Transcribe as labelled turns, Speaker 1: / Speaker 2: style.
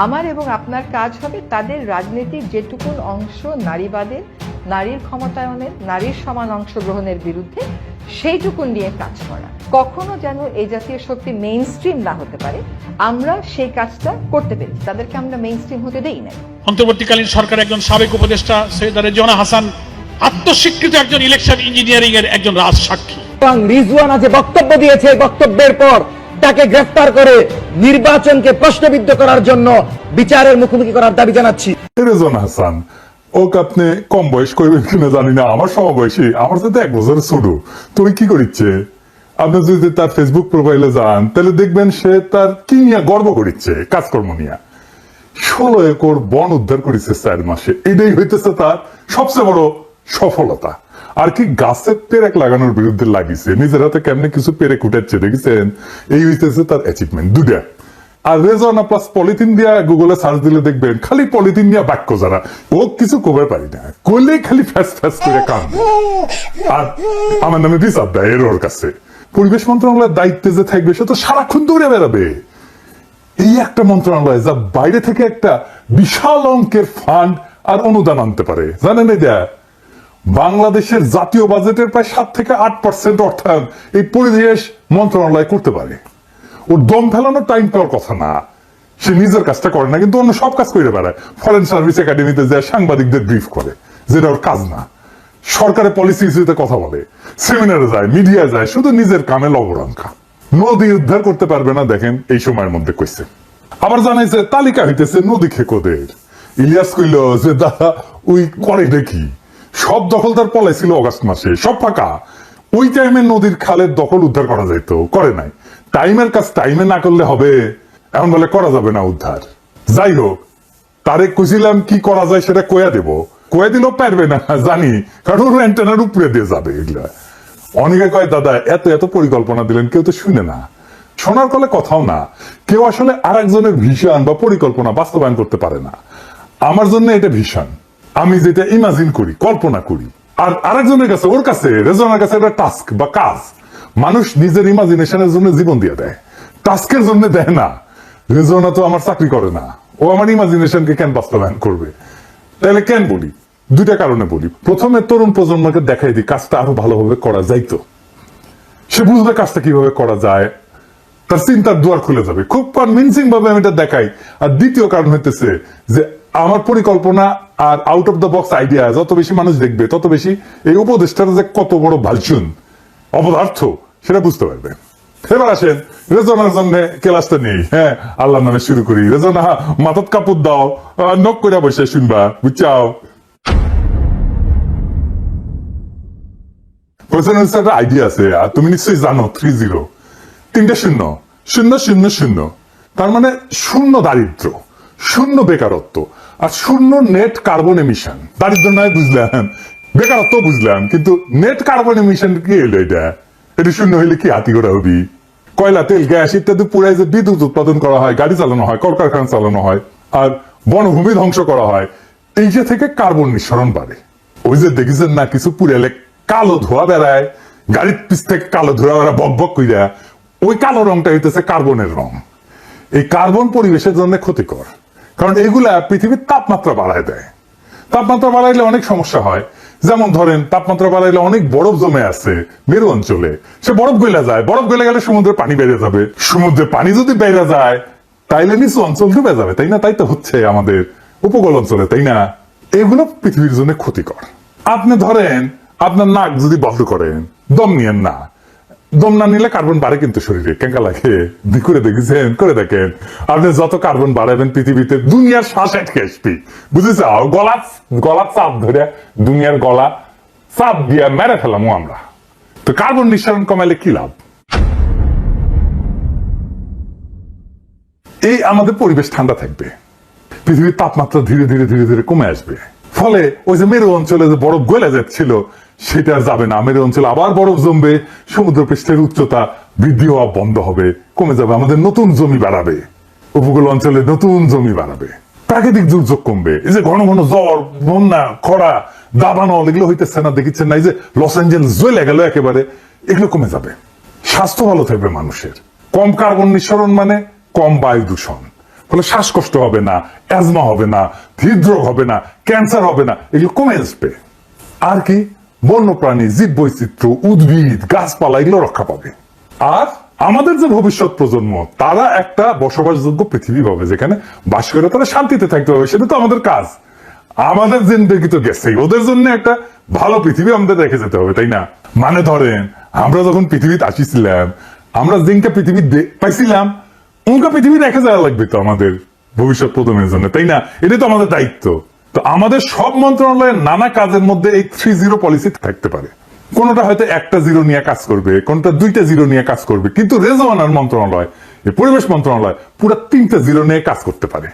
Speaker 1: আমার এবং আপনার কাজ হবে তাদের রাজনীতির যেটুকুন অংশ নারীবাদের, নারীর ক্ষমতায়নের, নারীর সমান অংশগ্রহণের বিরুদ্ধে সেইটুকুন নিয়ে কাজ করা। কখনো যেন এই জাতীয় শক্তি মেইন স্ট্রিম না হতে পারে, আমরা সেই কাজটা করতে পেরেছি। তাদেরকে আমরা মেইন স্ট্রিম হতে দেই নাই।
Speaker 2: অন্তর্বর্তীকালীন সরকারের একজন সাবেক উপদেষ্টা সৈয়দা রেজওয়ানা হাসান আত্মস্বীকৃত একজন ইলেকশন ইঞ্জিনিয়ারিং এর একজন রাজসাক্ষী।
Speaker 3: রিজওয়ানা যে বক্তব্য দিয়েছে, বক্তব্যের পর তাকে গ্রেফতার করে নির্বাচনকে প্রশ্নবিদ্ধ করার জন্য বিচারের মুখোমুখি করার দাবি জানাচ্ছি।
Speaker 4: রেজওয়ানা হাসান ওকে আপনি কম বয়স করবেন কিনা জানি না, আমার সমবয়সী, আমার সাথে 1 বছর ছোট। তুই কি করিচ্ছে? আপনি যদি তার ফেসবুক প্রোফাইলে যান তাহলে দেখবেন সে তার কি নিয়ে গর্ব করিচ্ছে, কাজকর্ম নিয়ে। 16 একর বন উদ্ধার করেছে 4 মাসে, এটাই হইতেছে তার সবচেয়ে বড় সফলতা। আর কি গাছের পেরেক লাগানোর বিরুদ্ধে লাগিয়েছে, নিজের হাতে কেমনে কিছু পেরেক উঠাচ্ছে দেখেছেন, এই হইতেছে তার অ্যাচিভমেন্ট দুটা। আর রেজওয়ানা প্লাস পলিথিন দিয়া গুগলে সার্চ দিলে দেখবেন খালি পলিথিন দিয়া বাক্য যারা, ও কিছু কবে পারি না, করলেই খালি ফ্যাস ফ্যাস করে কান। আর আমার নামে বিচার দেয় এর ওর কাছে। পরিবেশ মন্ত্রণালয়ের দায়িত্বে যে থাকবে সে তো সারাক্ষণ দৌড়ে বেড়াবে। এই একটা মন্ত্রণালয় যা বাইরে থেকে একটা বিশাল অঙ্কের ফান্ড আর অনুদান আনতে পারে, জানেন এটা বাংলাদেশের জাতীয় বাজেটের প্রায় 7 থেকে 8% অর্থায়ন এই পরিবেশ মন্ত্রণালয় করতে পারে। ওর দম ফেলানোর টাইম পাওয়ার কথা না, সে নিজের কাজটা করে না, কিন্তু অন্য সব কাজ করে বেড়ায়। ফরেন সার্ভিস একাডেমিতে যায় সাংবাদিকদের ব্রিফ করে, যেটা ওর কাজ না। সরকারের পলিসি ইস্যুতে কথা বলে, সেমিনারে যায়, মিডিয়া যায়, শুধু নিজের কামে লবড়াঙ্কা। নদী উদ্ধার করতে পারবে না দেখেন এই সময়ের মধ্যে কইছে। আবার জানাইছে তালিকা হইতেছে নদী খেকোদের। ইলিয়াস কইল যে দাদা ওই করে দেখি সব দখলদার পলাইছিল অগাস্ট মাসে, সব ফাঁকা। ওই টাইমে নদীর খালের দখল উদ্ধার করা যাইত, করে নাই। টাইমের কাজ টাইমে না করলে হবে, এখন বলে করা যাবে না উদ্ধার। যাই হোক, তারে কইছিলাম কি করা যায় সেটা কয়া দেব, কয়ে দিলেও পারবে না জানি, কারণ ওর অ্যান্টেনার উপরে দিয়ে যাবে এগুলা। অনেকে কয় দাদা এত এত পরিকল্পনা দিলেন, কেউ তো শুনে না, শোনার কলে কথাও না। কেউ আসলে আর একজনের ভিশন বা পরিকল্পনা বাস্তবায়ন করতে পারে না। আমার জন্য এটা ভিশন, আমি যেটা ইমাজিন করি, কল্পনা করি। আর আরেকজনের কাছে, ওর কাছে, রেজওয়ানার কাছে একটা টাস্ক বা কাজ। মানুষ নিজের ইমাজিনেশনের জন্য জীবন দিয়ে দেয়, টাস্কের জন্য দেয় না। রেজওয়ানা তো আমার চাকরি করে না, ও আমার ইমাজিনেশনকে কেন বাস্তবায়ন করবে? তাহলে কেন বলি? 2টা কারণে বলি। প্রথমে তরুণ প্রজন্মকে দেখাই দিই কাজটা আরো ভালোভাবে করা যাইতো, সে বুঝবে কাজটা কিভাবে করা যায়, তার চিন্তার দুয়ার খুলে যাবে। খুব কনভিনসিং ভাবে আমি এটা দেখাই। আর দ্বিতীয় কারণ হইতেছে যে আমার পরিকল্পনা আর out of the box idea যত বেশি মানুষ দেখবে, তত বেশি এই উপদেষ্টার যে কত বড় ভালচুন, অপদার্থ, সেটা বুঝতে পারবে। এবার আসেন রেজওয়ানার জন্য ক্লাসটা নেই। হ্যাঁ, আল্লাহর নামে শুরু করি। রেজওয়ানা মাথাত কাপড় দাও, নক করে বসে শুনবা, বুঝছাও? একটা আইডিয়া আছে, আর তুমি নিশ্চয়ই জানো 30, 3টে শূন্য, 0 0 0। তার মানে 0 দারিদ্র, 0 বেকারত্ব, আর 0 নেট কার্বন এমিশন। দারিদ্র নয় বুঝলাম, বেকারত্ব বুঝলাম, কিন্তু নেট কার্বন এমিশন কি হইলো? এটা 0 হইলে কি হাতি ঘোড়া হবি? কয়লা, তেল, গ্যাস ইত্যাদি পুরাই যে বিদ্যুৎ উৎপাদন করা হয়, গাড়ি চালানো হয়, কলকারখানা চালানো হয়, আর বনভূমি ধ্বংস করা হয়, এই যে থেকে কার্বন নিঃসরণ বাড়ে। ওই যে দেখেছেন না কিছু পুরালে কালো ধোয়া বেড়ায়, গাড়ির পিছ থেকে কালো ধোয়া বেড়া বক বক কইরা, ওই কালো রংটা হইতেছে কার্বনের রং। এই কার্বন পরিবেশের জন্য ক্ষতিকর, কারণ এগুলা পৃথিবীর তাপমাত্রা বাড়ায় দেয়। তাপমাত্রা বাড়াইলে অনেক সমস্যা হয়, যেমন ধরেন তাপমাত্রা বাড়াইলে অনেক বরফ জমে আছে মেরু অঞ্চলে, সে বরফ গলে যায়, বরফ গলে গেলে সমুদ্রের পানি বেড়ে যাবে। সমুদ্রের পানি যদি বেড়ে যায় তাইলে নিচু অঞ্চল ডুবে যাবে, তাই না? তাই তো হচ্ছে আমাদের উপকূল অঞ্চলে, তাই না? এগুলো পৃথিবীর জন্য ক্ষতিকর। আপনি ধরেন আপনার নাক যদি বন্ধ করেন, দম নিয়েন না, দম না নিলে কার্বন বাড়ে কিন্তু শরীরে, কেঙ্কা লাগে করে দেখেছেন? করে দেখেন, আপনি যত কার্বন বাড়াবেন পৃথিবীতে দুনিয়ার শ্বাস আটকে আসবি, বুঝেছ? গলা চাপ ধরে দুনিয়ার গলা চাপ দিয়ে মেরে ফেলামো আমরা। তো কার্বন নিঃসরণ কমাইলে কি লাভ? এই আমাদের পরিবেশ ঠান্ডা থাকবে, পৃথিবীর তাপমাত্রা ধীরে ধীরে ধীরে ধীরে কমে আসবে। ফলে ওই যে মেরু অঞ্চলে যে বরফ গলে যাচ্ছিল সেটা আর যাবে না, মেরু অঞ্চলে আবার বরফ জমবে, সমুদ্র পৃষ্ঠের উচ্চতা বৃদ্ধি হওয়া বন্ধ হবে, কমে যাবে, আমাদের নতুন জমি বাড়াবে, উপকূল অঞ্চলে নতুন জমি বাড়াবে, প্রাকৃতিক দুর্যোগ কমবে। এই যে ঘন ঘন জ্বর, বন্যা, খরা, দাবানল এগুলো হইতেছে না, দেখেছেন না? এই যে লস অ্যাঞ্জেলস জ্বলে গেল একেবারে, এগুলো কমে যাবে। স্বাস্থ্য ভালো থাকবে মানুষের। কম কার্বন নিঃসরণ মানে কম বায়ু দূষণ, ফলে শ্বাসকষ্ট হবে না, অ্যাজমা হবে না, হৃদরোগ হবে না, ক্যান্সার হবে না, এগুলো কমে আসবে। আর কি, বন্যপ্রাণী, জীব বৈচিত্র্য, উদ্ভিদ, গাছপালা এগুলো রক্ষা পাবে। আর আমাদের যে ভবিষ্যৎ প্রজন্ম, তারা একটা বসবাসযোগ্য পৃথিবী পাবে, যেখানে বাস করে তারা শান্তিতে থাকতে হবে। সেটা তো আমাদের কাজ। আমাদের জিন্দেগি তো গেছেই, ওদের জন্য একটা ভালো পৃথিবী আমাদের রেখে যেতে হবে, তাই না? মানে ধরেন, আমরা যখন পৃথিবীতে আসিছিলাম, আমরা জিনকা পৃথিবী পাইছিলাম, উনকা পৃথিবী রেখে যাওয়া লাগবে তো আমাদের ভবিষ্যৎ প্রজন্মের জন্য, তাই না? এটা তো আমাদের দায়িত্ব। তো আমাদের সব মন্ত্রণালয়ের নানা কাজের মধ্যে এই 3-0 পলিসি থাকতে পারে। কোনটা হয়তো একটা জিরো নিয়ে কাজ করবে, কোনটা 2টা জিরো নিয়ে কাজ করবে, কিন্তু রেজওয়ানার মন্ত্রণালয়, পরিবেশ মন্ত্রণালয় পুরো 3টা জিরো নিয়ে কাজ করতে পারে।